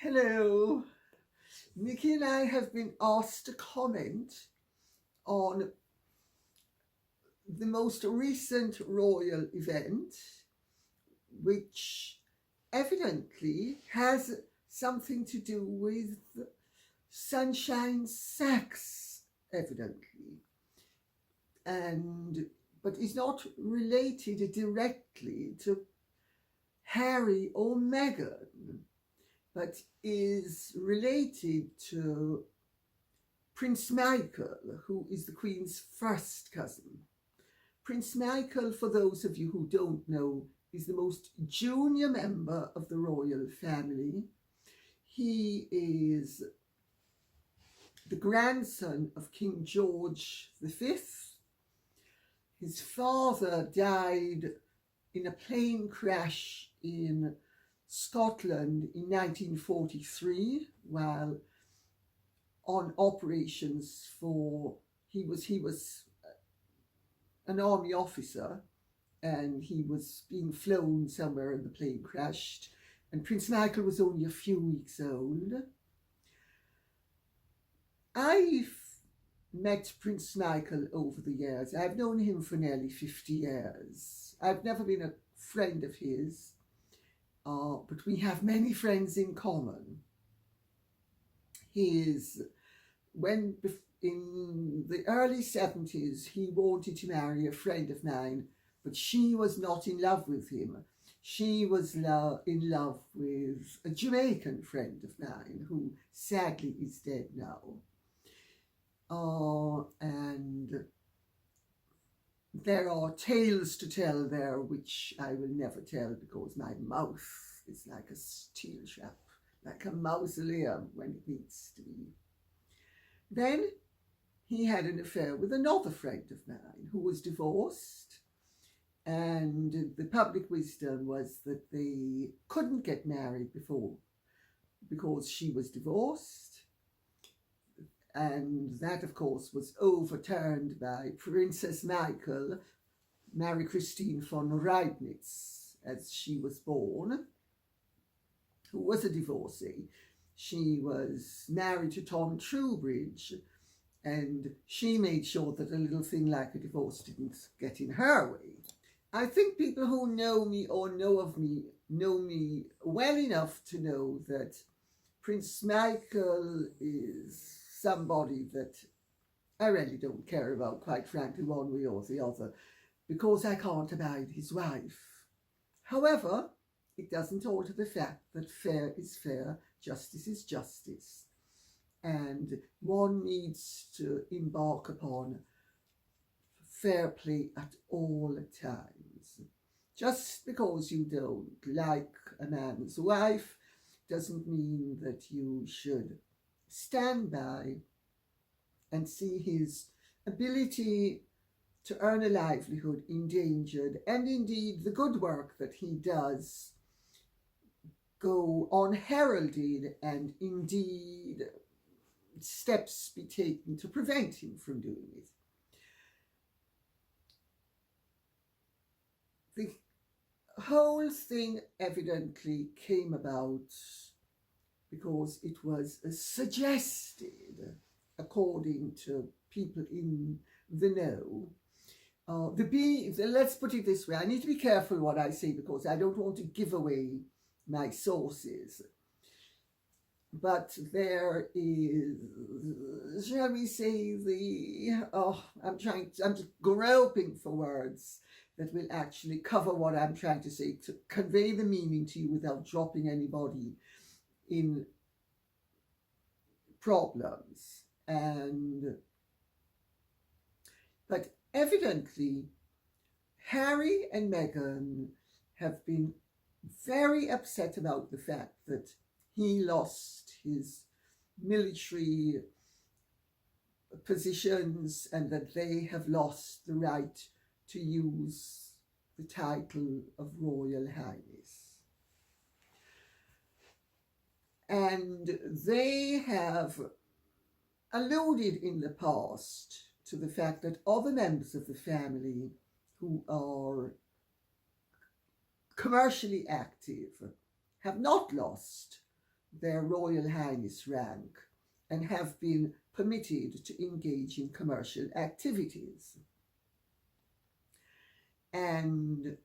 Hello. Nikki and I have been asked to comment on the most recent royal event, which evidently has something to do with Sunshine sex, evidently, but is not related directly to Harry or Meghan, but is related to Prince Michael, who is the Queen's first cousin. Prince Michael, for those of you who don't know, is the most junior member of the royal family. He is the grandson of King George V. His father died in a plane crash in Scotland in 1943 while on operations he was an army officer, and he was being flown somewhere and the plane crashed, and Prince Michael was only a few weeks old. I've met Prince Michael over the years. I've known him for nearly 50 years. I've never been a friend of his, but we have many friends in common. In the early 70s, he wanted to marry a friend of mine, but she was not in love with him. She was in love with a Jamaican friend of mine who sadly is dead now. And there are tales to tell there which I will never tell because my mouth is like a steel trap, like a mausoleum when it needs to be. Then he had an affair with another friend of mine who was divorced, and the public wisdom was that they couldn't get married because she was divorced. And that, of course, was overturned by Princess Michael, Mary Christine von Reibnitz, as she was born, who was a divorcee. She was married to Tom Trowbridge, and she made sure that a little thing like a divorce didn't get in her way. I think people who know me or know of me know me well enough to know that Prince Michael is somebody that I really don't care about, quite frankly, one way or the other, because I can't abide his wife. However, it doesn't alter the fact that fair is fair, justice is justice, and one needs to embark upon fair play at all times. Just because you don't like a man's wife doesn't mean that you should stand by and see his ability to earn a livelihood endangered, and indeed the good work that he does go unheralded, and indeed steps be taken to prevent him from doing it. The whole thing evidently came about because it was suggested, according to people in the know. Let's put it this way, I need to be careful what I say because I don't want to give away my sources. But there is, shall we say, I'm just groping for words that will actually cover what I'm trying to say, to convey the meaning to you without dropping anybody in problems. But evidently, Harry and Meghan have been very upset about the fact that he lost his military positions and that they have lost the right to use the title of Royal Highness. And they have alluded in the past to the fact that other members of the family who are commercially active have not lost their Royal Highness rank and have been permitted to engage in commercial activities. And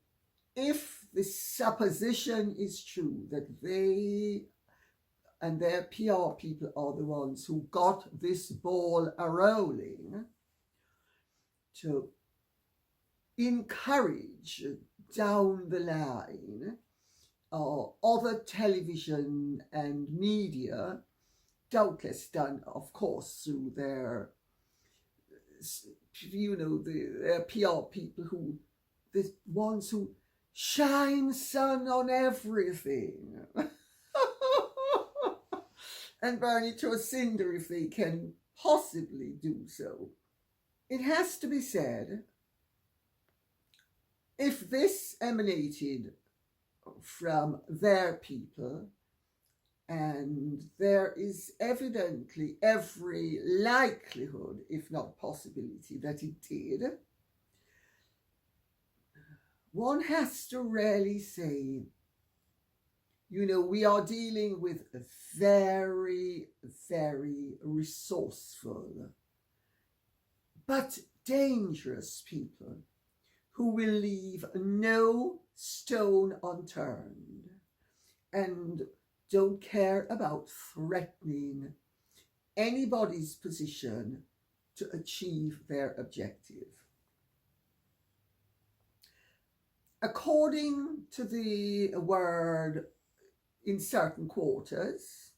if the supposition is true that they and their PR people are the ones who got this ball a-rolling to encourage down the line other television and media, doubtless done, of course, through their, their PR people the ones who shine sun on everything and burn it to a cinder if they can possibly do so. It has to be said, if this emanated from their people, and there is evidently every likelihood, if not possibility, that it did, one has to really say, we are dealing with very, very resourceful but dangerous people who will leave no stone unturned and don't care about threatening anybody's position to achieve their objective. According to the word in certain quarters,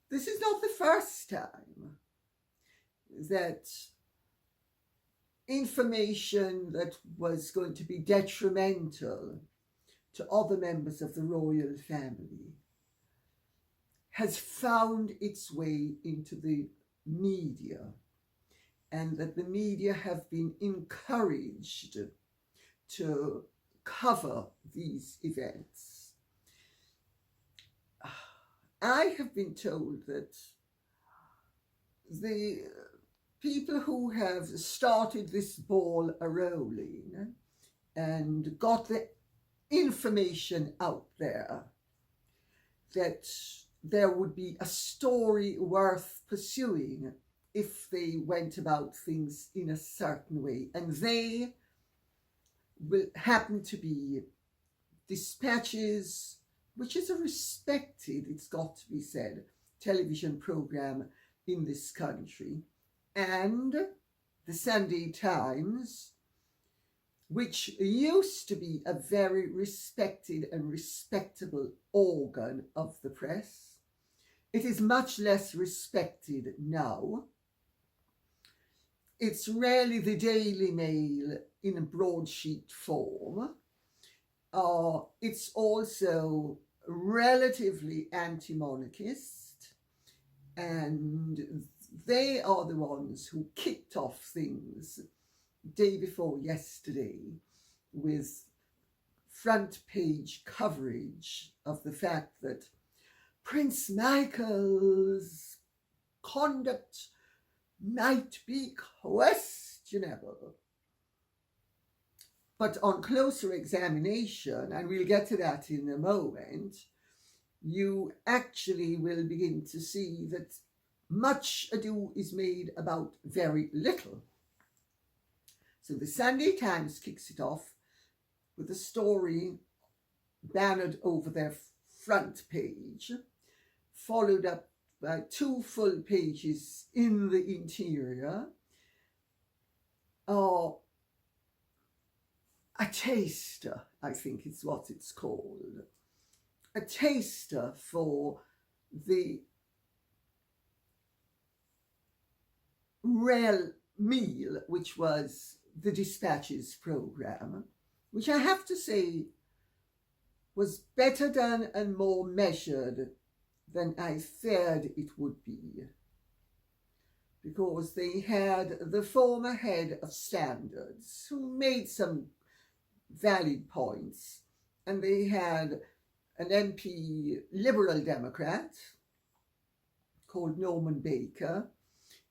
this is not the first time that information that was going to be detrimental to other members of the royal family has found its way into the media, and that the media have been encouraged to cover these events. I have been told that the people who have started this ball a-rolling and got the information out there that there would be a story worth pursuing if they went about things in a certain way, and they will happen to be Dispatches, which is a respected, it's got to be said, television program in this country, and the Sunday Times, which used to be a very respected and respectable organ of the press. It is much less respected now. It's rarely the Daily Mail in a broadsheet form. It's also relatively anti-monarchist, and they are the ones who kicked off things day before yesterday with front page coverage of the fact that Prince Michael's conduct might be questionable. But on closer examination, and we'll get to that in a moment, you actually will begin to see that much ado is made about very little. So the Sunday Times kicks it off with a story bannered over their front page, followed up by 2 full pages in the interior. A taster, I think is what it's called. A taster for the real meal, which was the Dispatches program, which I have to say was better done and more measured than I feared it would be, because they had the former head of Standards who made some valid points, and they had an MP, Liberal Democrat, called Norman Baker,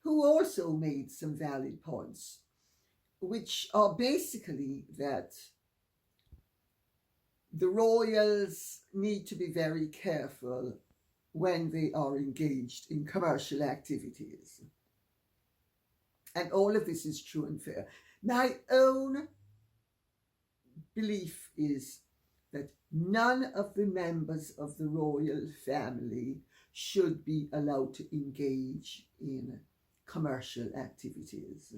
who also made some valid points, which are basically that the royals need to be very careful when they are engaged in commercial activities. And all of this is true and fair. My own belief is that none of the members of the royal family should be allowed to engage in commercial activities.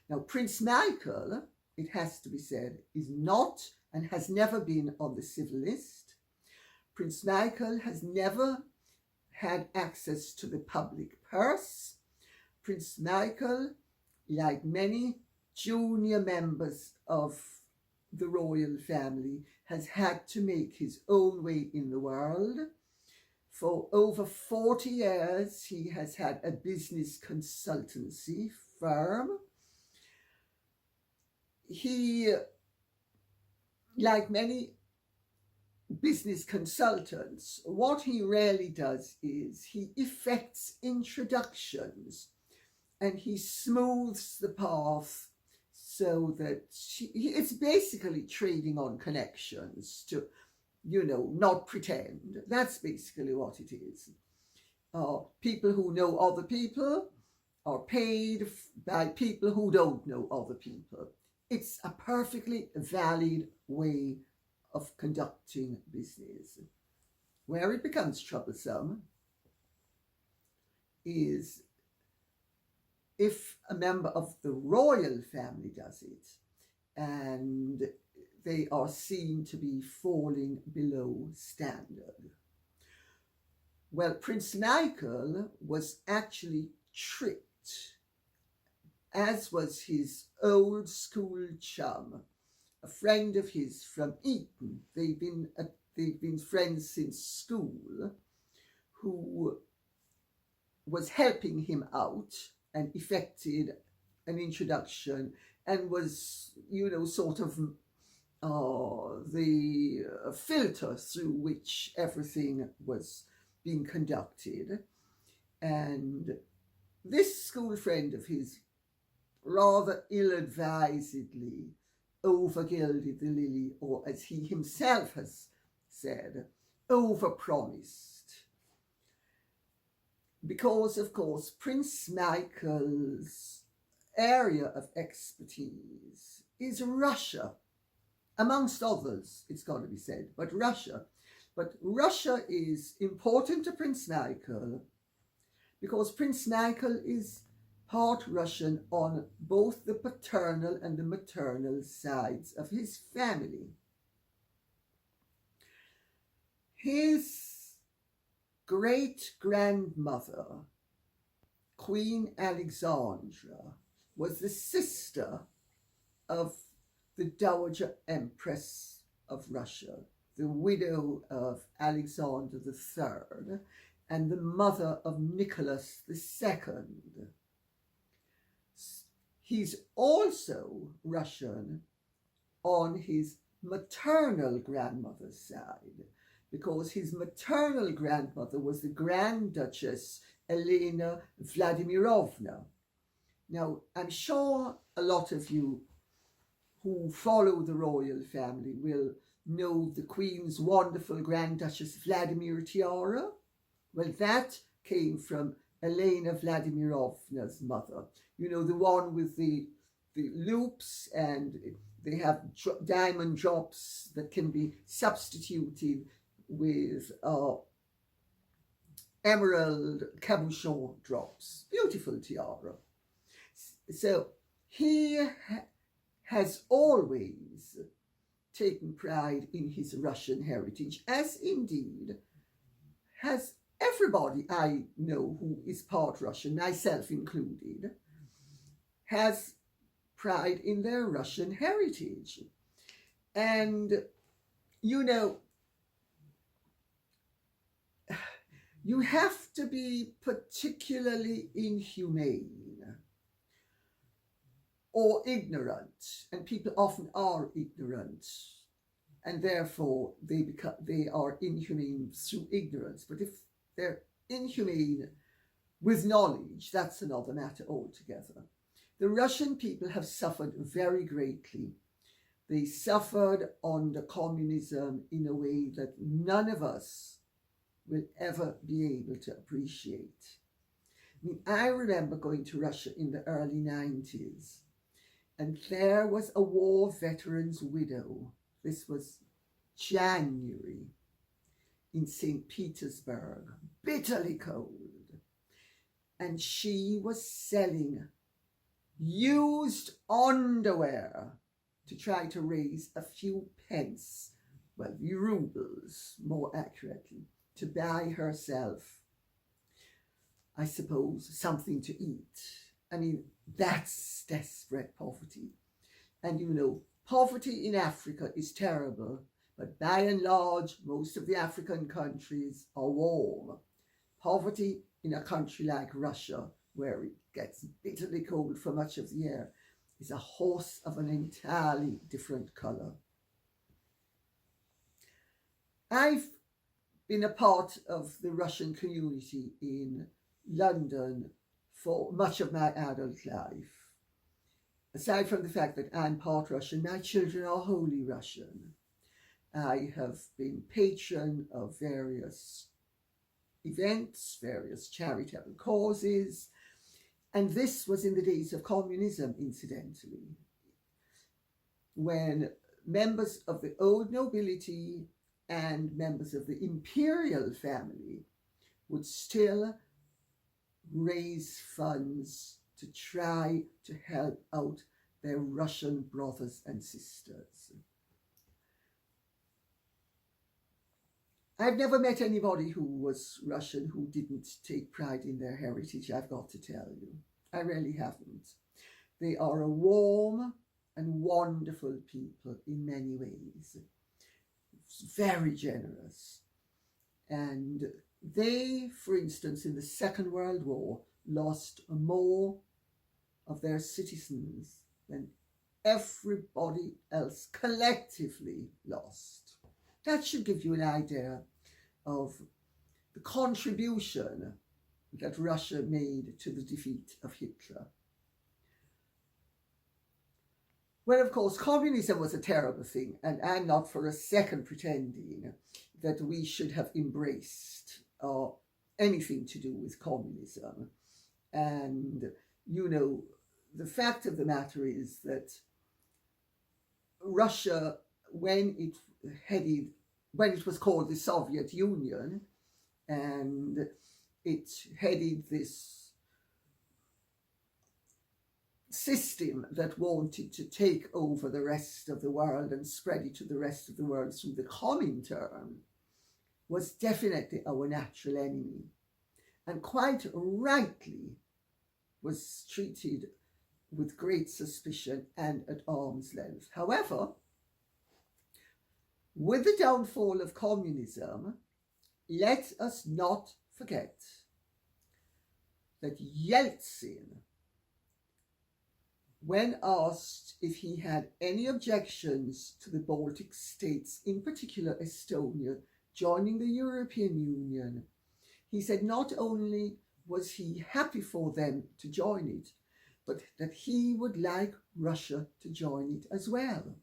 Now, Prince Michael, it has to be said, is not and has never been on the civil list. Prince Michael has never had access to the public purse. Prince Michael, like many junior members of the royal family, has had to make his own way in the world. For over 40 years, he has had a business consultancy firm. He, like many business consultants, what he really does is he effects introductions and he smooths the path so that it's basically trading on connections to, not pretend. That's basically what it is. People who know other people are paid by people who don't know other people. It's a perfectly valid way of conducting business. Where it becomes troublesome is if a member of the royal family does it and they are seen to be falling below standard. Well, Prince Michael was actually tricked, as was his old school chum, a friend of his from Eton. They've been friends since school, who was helping him out and effected an introduction and was, sort of the filter through which everything was being conducted. And this school friend of his rather ill-advisedly overgilded the lily, or as he himself has said, overpromised. Because, of course, Prince Michael's area of expertise is Russia, amongst others, it's got to be said, but Russia. But Russia is important to Prince Michael because Prince Michael is part Russian on both the paternal and the maternal sides of his family. His great-grandmother, Queen Alexandra, was the sister of the Dowager Empress of Russia, the widow of Alexander III, and the mother of Nicholas II. He's also Russian on his maternal grandmother's side, because his maternal grandmother was the Grand Duchess Elena Vladimirovna. Now, I'm sure a lot of you who follow the royal family will know the Queen's wonderful Grand Duchess Vladimir tiara. Well, that came from Elena Vladimirovna's mother. The one with the loops, and they have diamond drops that can be substituted with emerald cabochon drops. Beautiful tiara. So he has always taken pride in his Russian heritage, as indeed has everybody I know who is part Russian, myself included, has pride in their Russian heritage. And, you have to be particularly inhumane or ignorant, and people often are ignorant, and therefore they are inhumane through ignorance. But if they're inhumane with knowledge, that's another matter altogether. The Russian people have suffered very greatly. They suffered under communism in a way that none of us will ever be able to appreciate. I mean, I remember going to Russia in the early 90s, and there was a war veteran's widow. This was January in St. Petersburg, bitterly cold. And she was selling used underwear to try to raise a few pence, well, rubles more accurately, to buy herself, I suppose, something to eat. I mean, that's desperate poverty. And you know, poverty in Africa is terrible, but by and large, most of the African countries are warm. Poverty in a country like Russia, where it gets bitterly cold for much of the year, is a horse of an entirely different colour. I've been a part of the Russian community in London for much of my adult life. Aside from the fact that I'm part Russian, my children are wholly Russian. I have been patron of various events, various charitable causes, and this was in the days of communism, incidentally, when members of the old nobility and members of the Imperial Family would still raise funds to try to help out their Russian brothers and sisters. I've never met anybody who was Russian who didn't take pride in their heritage, I've got to tell you. I really haven't. They are a warm and wonderful people in many ways. Very generous. And they, for instance, in the Second World War, lost more of their citizens than everybody else collectively lost. That should give you an idea of the contribution that Russia made to the defeat of Hitler. Well, of course, communism was a terrible thing, and I'm not for a second pretending that we should have embraced anything to do with communism. And, you know, the fact of the matter is that Russia, when it was called the Soviet Union, and it headed this system that wanted to take over the rest of the world and spread it to the rest of the world through the Comintern, was definitely our natural enemy, and quite rightly was treated with great suspicion and at arm's length. However, with the downfall of communism, let us not forget that Yeltsin, when asked if he had any objections to the Baltic states, in particular Estonia, joining the European Union, he said not only was he happy for them to join it, but that he would like Russia to join it as well.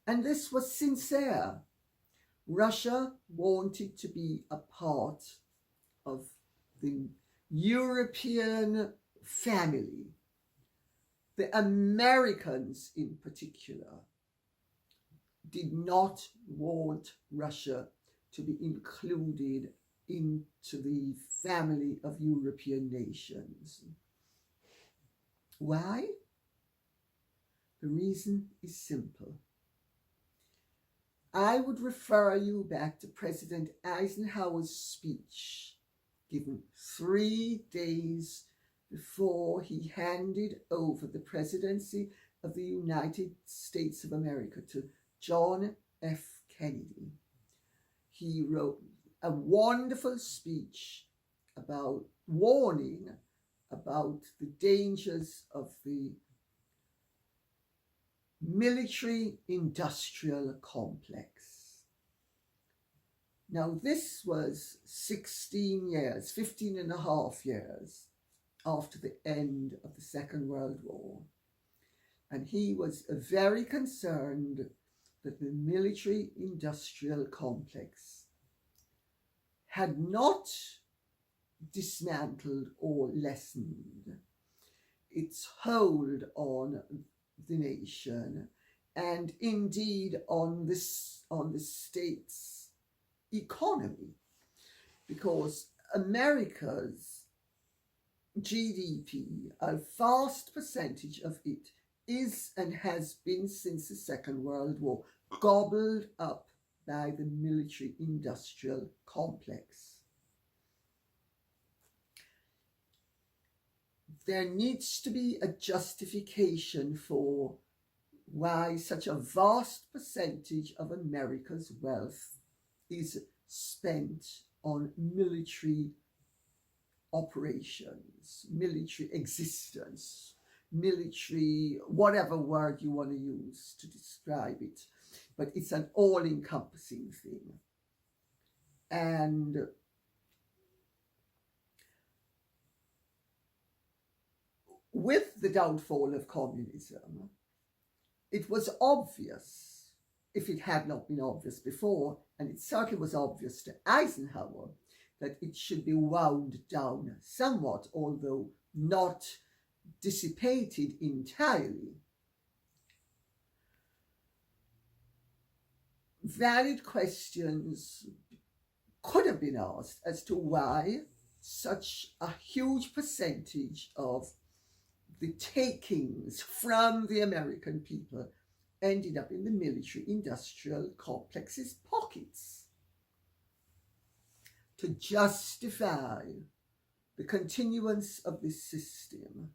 And this was sincere. Russia wanted to be a part of the European family. The Americans in particular did not want Russia to be included into the family of European nations. Why? The reason is simple. I would refer you back to President Eisenhower's speech given 3 days before he handed over the presidency of the United States of America to John F. Kennedy. He wrote a wonderful speech about warning about the dangers of the military-industrial complex. Now, this was 15 and a half years after the end of the Second World War. And he was very concerned that the military-industrial complex had not dismantled or lessened its hold on the nation and indeed on the state's economy, because America's GDP, a vast percentage of it, is and has been since the Second World War gobbled up by the military-industrial complex. There needs to be a justification for why such a vast percentage of America's wealth is spent on military operations, military existence, military, whatever word you want to use to describe it. But it's an all-encompassing thing. And with the downfall of communism, it was obvious, if it had not been obvious before, and it certainly was obvious to Eisenhower, that it should be wound down somewhat, although not dissipated entirely. Valid questions could have been asked as to why such a huge percentage of the takings from the American people ended up in the military-industrial complex's pockets. To justify the continuance of this system,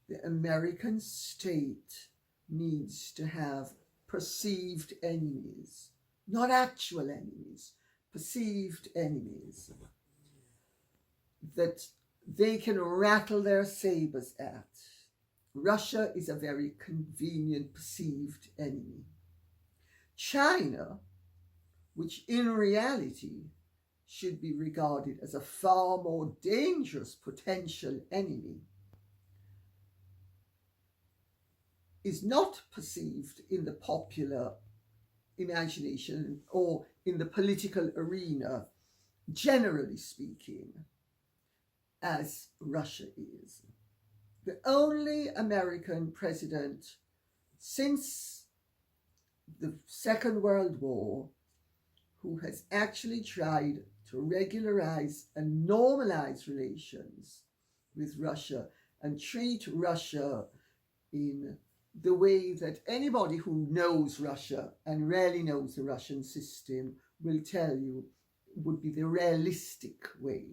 the American state needs to have perceived enemies, not actual enemies, perceived enemies that they can rattle their sabers at. Russia is a very convenient perceived enemy. China, which in reality should be regarded as a far more dangerous potential enemy, is not perceived in the popular imagination or in the political arena, generally speaking, as Russia is. The only American president since the Second World War who has actually tried to regularize and normalize relations with Russia and treat Russia in the way that anybody who knows Russia and really knows the Russian system will tell you would be the realistic way,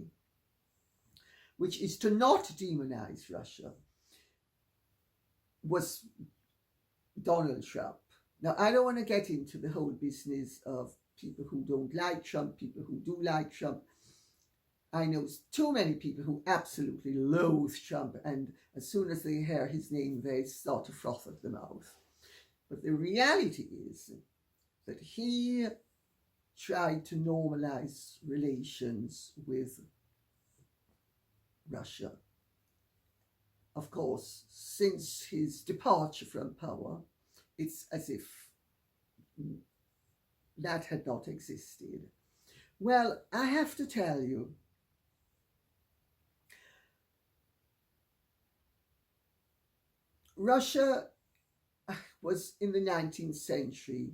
which is to not demonize Russia, was Donald Trump. Now, I don't want to get into the whole business of people who don't like Trump, people who do like Trump. I know too many people who absolutely loathe Trump, and as soon as they hear his name, they start to froth at the mouth. But the reality is that he tried to normalize relations with Russia. Of course, since his departure from power, it's as if that had not existed. Well, I have to tell you, Russia was in the 19th century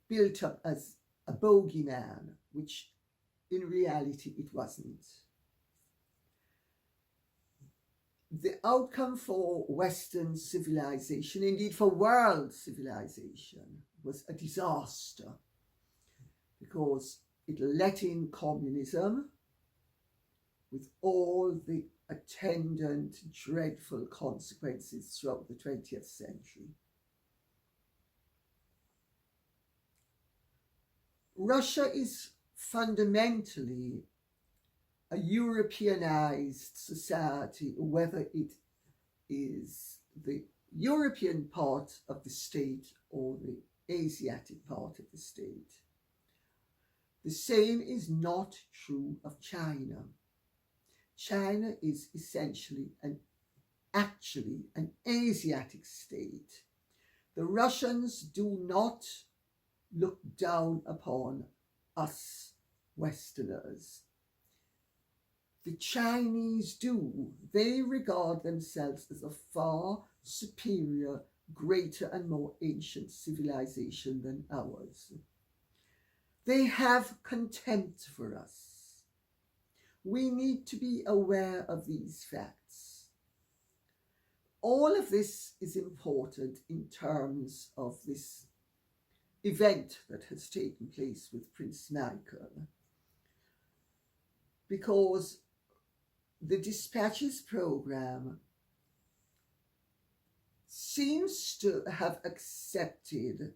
built up as a bogeyman, which in reality it wasn't. The outcome for Western civilization, indeed for world civilization, was a disaster because it let in communism with all the attendant dreadful consequences throughout the 20th century. Russia is fundamentally a Europeanized society, whether it is the European part of the state or the Asiatic part of the state. The same is not true of China. China is essentially actually an Asiatic state. The Russians do not look down upon us Westerners. The Chinese do. They regard themselves as a far superior, greater and more ancient civilization than ours. They have contempt for us. We need to be aware of these facts. All of this is important in terms of this event that has taken place with Prince Michael, because the Dispatches program seems to have accepted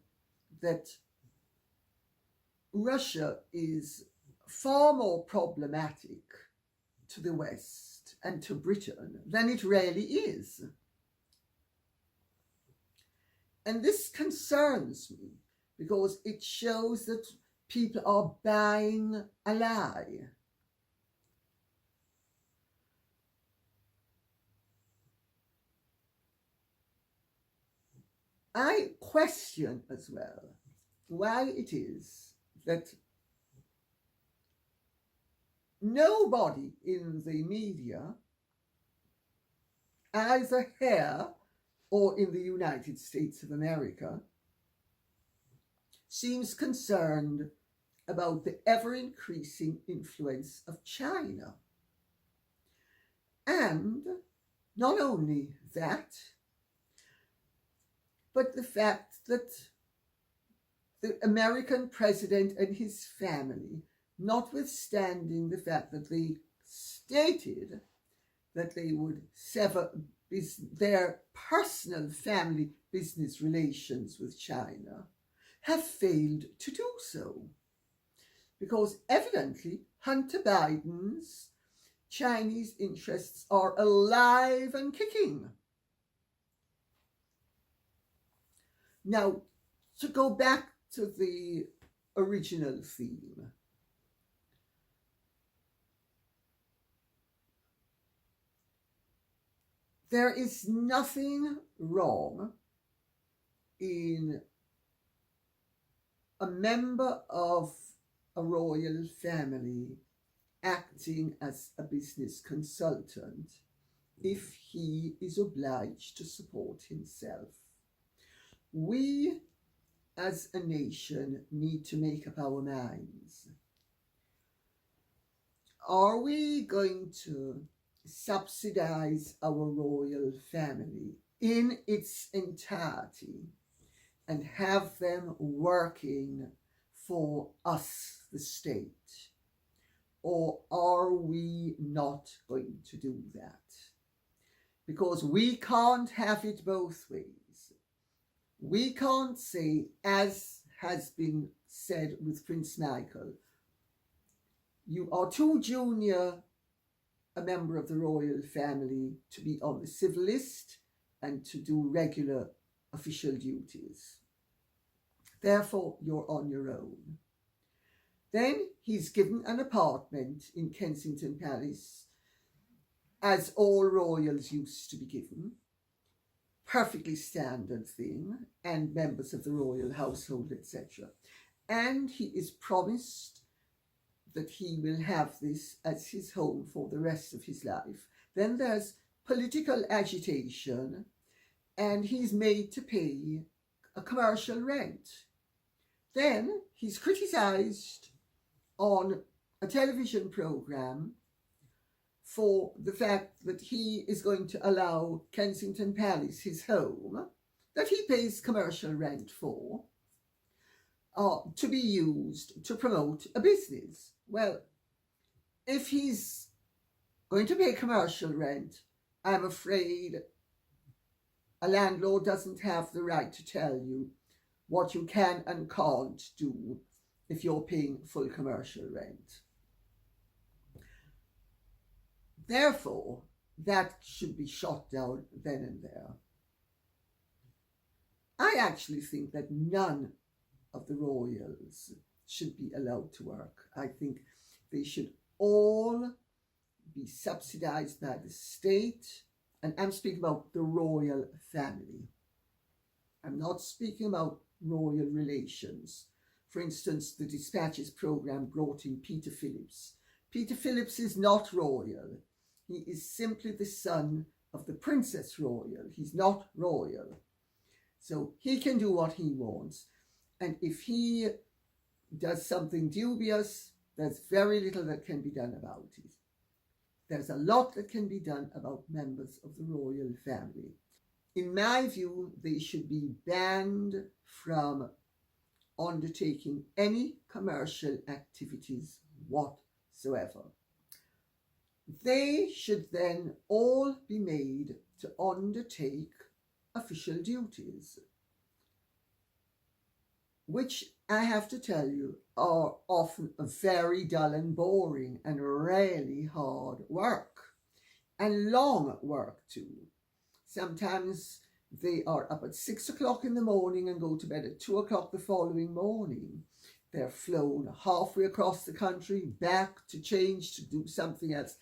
that Russia is far more problematic to the West and to Britain than it really is. And this concerns me because it shows that people are buying a lie. I question as well why it is that nobody in the media, either here or in the United States of America, seems concerned about the ever-increasing influence of China. And not only that, but the fact that the American president and his family, notwithstanding the fact that they stated that they would sever their personal family business relations with China, have failed to do so. Because evidently Hunter Biden's Chinese interests are alive and kicking. Now, to go back to the original theme, there is nothing wrong in a member of a royal family acting as a business consultant if he is obliged to support himself. We, as a nation, need to make up our minds. Are we going to subsidize our royal family in its entirety and have them working for us, the state? Or are we not going to do that? Because we can't have it both ways. We can't say, as has been said with Prince Michael, you are too junior a member of the royal family to be on the civil list and to do regular official duties. Therefore, you're on your own. Then he's given an apartment in Kensington Palace, as all royals used to be given. Perfectly standard thing, and members of the royal household, etc. And he is promised that he will have this as his home for the rest of his life. Then there's political agitation, and he's made to pay a commercial rent. Then he's criticised on a television programme for the fact that he is going to allow Kensington Palace, his home, that he pays commercial rent for, to be used to promote a business. Well, if he's going to pay commercial rent, I'm afraid a landlord doesn't have the right to tell you what you can and can't do if you're paying full commercial rent. Therefore, that should be shot down then and there. I actually think that none of the royals should be allowed to work. I think they should all be subsidized by the state. And I'm speaking about the royal family. I'm not speaking about royal relations. For instance, the Dispatches program brought in Peter Phillips. Peter Phillips is not royal. He is simply the son of the Princess Royal. He's not royal. So he can do what he wants. And if he does something dubious, there's very little that can be done about it. There's a lot that can be done about members of the royal family. In my view, they should be banned from undertaking any commercial activities whatsoever. They should then all be made to undertake official duties, which I have to tell you are often very dull and boring and really hard work, and long work too. Sometimes they are up at 6 o'clock in the morning and go to bed at 2 o'clock the following morning. They're flown halfway across the country, back to change, to do something else.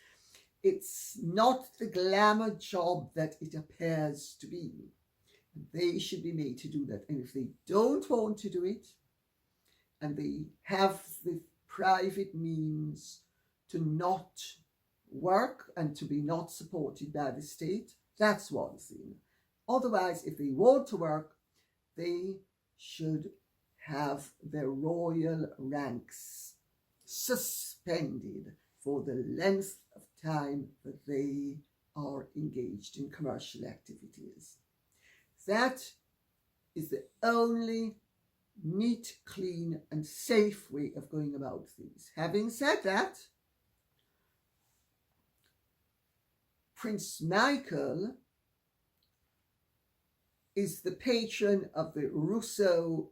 It's not the glamour job that it appears to be. They should be made to do that. And if they don't want to do it, and they have the private means to not work and to be not supported by the state, that's one thing. Otherwise, if they want to work, they should have their royal ranks suspended for the length of time that they are engaged in commercial activities. That is the only neat, clean, and safe way of going about things. Having said that, Prince Michael is the patron of the Rousseau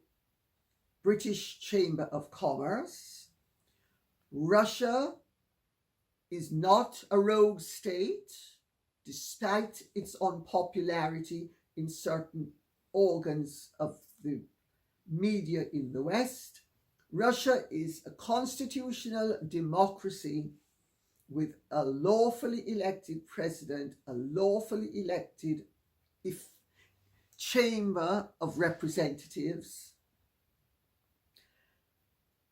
British Chamber of Commerce. Russia is not a rogue state, despite its unpopularity in certain organs of the media in the West. Russia is a constitutional democracy with a lawfully elected president, a lawfully elected chamber of representatives.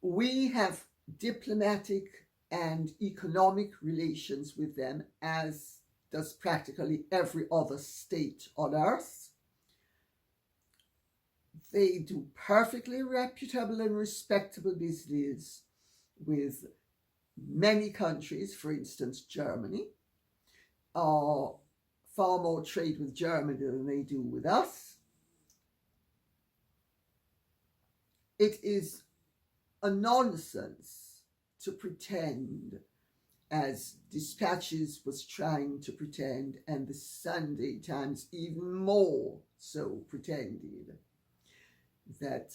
We have diplomatic and economic relations with them, as does practically every other state on earth. They do perfectly reputable and respectable business with many countries, for instance, Germany, far more trade with Germany than they do with us. It is a nonsense to pretend, as Dispatches was trying to pretend, and the Sunday Times even more so pretended, that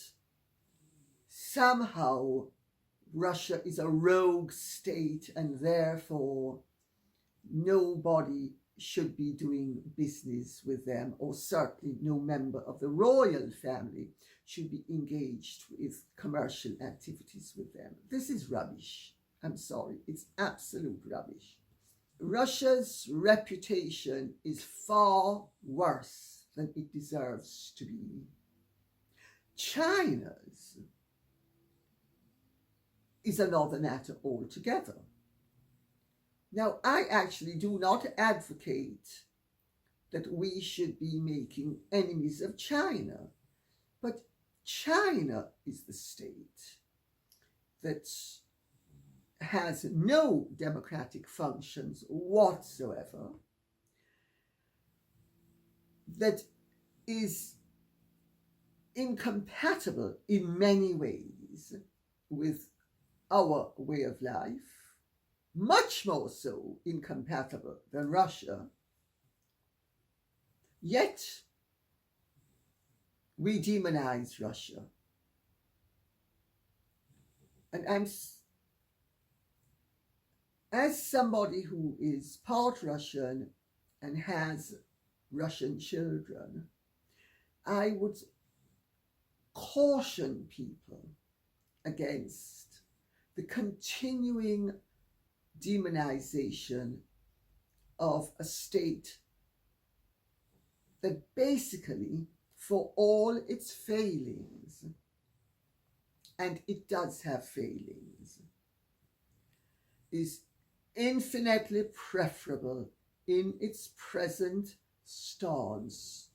somehow Russia is a rogue state and therefore nobody should be doing business with them, or certainly no member of the royal family should be engaged with commercial activities with them. This is rubbish. I'm sorry, it's absolute rubbish. Russia's reputation is far worse than it deserves to be. China's is another matter altogether. Now, I actually do not advocate that we should be making enemies of China, but China is the state that has no democratic functions whatsoever, that is incompatible in many ways with our way of life, much more so incompatible than Russia. Yet we demonize Russia. And as somebody who is part Russian and has Russian children, I would caution people against the continuing demonization of a state that basically, for all its failings, and it does have failings, is infinitely preferable in its present stance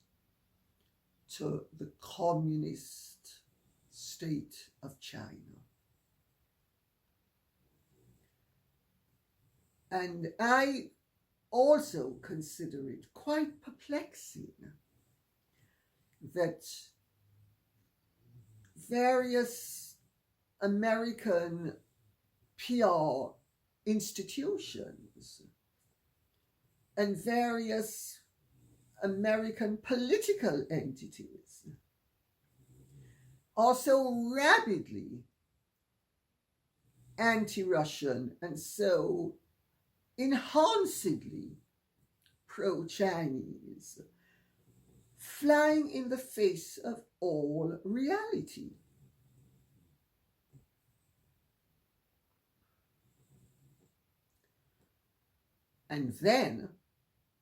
to the communist state of China. And I also consider it quite perplexing that various American PR institutions and various American political entities are so rabidly anti-Russian and so enhancedly pro-Chinese, flying in the face of all reality. And then,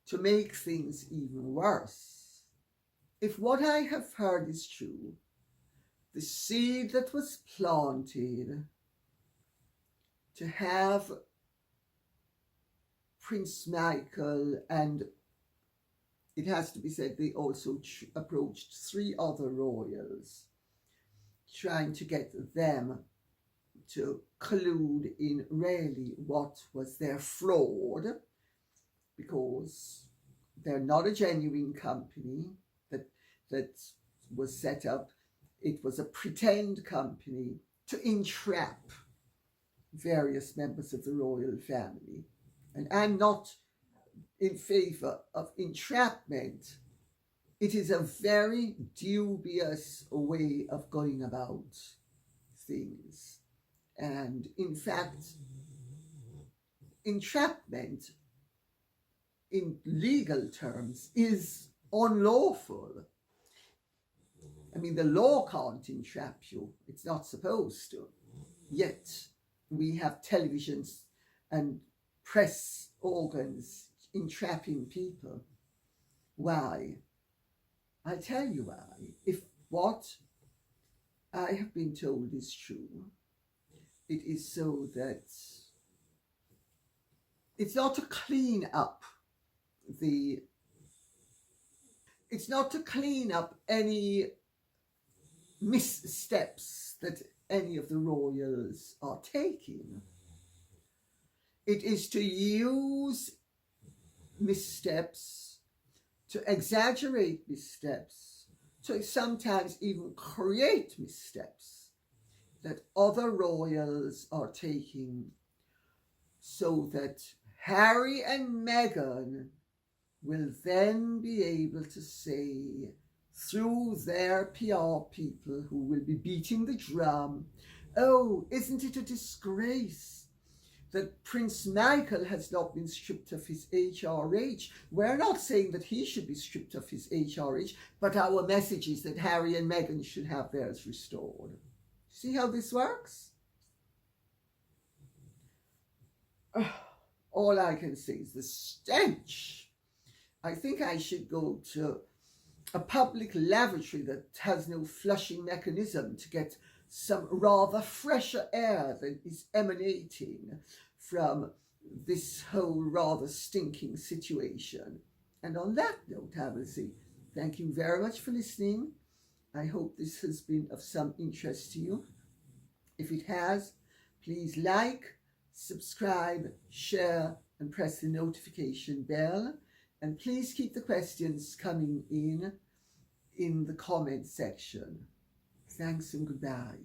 to make things even worse, if what I have heard is true, the seed that was planted to have Prince Michael, and it has to be said they also approached 3 other royals, trying to get them to collude in really what was their fraud, because they're not a genuine company that was set up. It was a pretend company to entrap various members of the royal family. And I'm not in favor of entrapment. It is a very dubious way of going about things. And in fact, entrapment in legal terms is unlawful. I mean, the law can't entrap you. It's not supposed to. Yet we have televisions and press organs entrapping people. Why? I'll tell you why. If what I have been told is true, it is so that it's not to clean up any missteps that any of the royals are taking. It is to use missteps, to exaggerate missteps, to sometimes even create missteps that other royals are taking, so that Harry and Meghan will then be able to say, through their PR people who will be beating the drum, oh, isn't it a disgrace that Prince Michael has not been stripped of his HRH? We're not saying that he should be stripped of his HRH, but our message is that Harry and Meghan should have theirs restored. See how this works? All I can say is the stench. I think I should go to a public lavatory that has no flushing mechanism to get some rather fresher air that is emanating from this whole rather stinking situation. And on that note, I will say thank you very much for listening. I hope this has been of some interest to you. If it has, please like, subscribe, share, and press the notification bell. And please keep the questions coming in the comment section. Thanks and goodbye.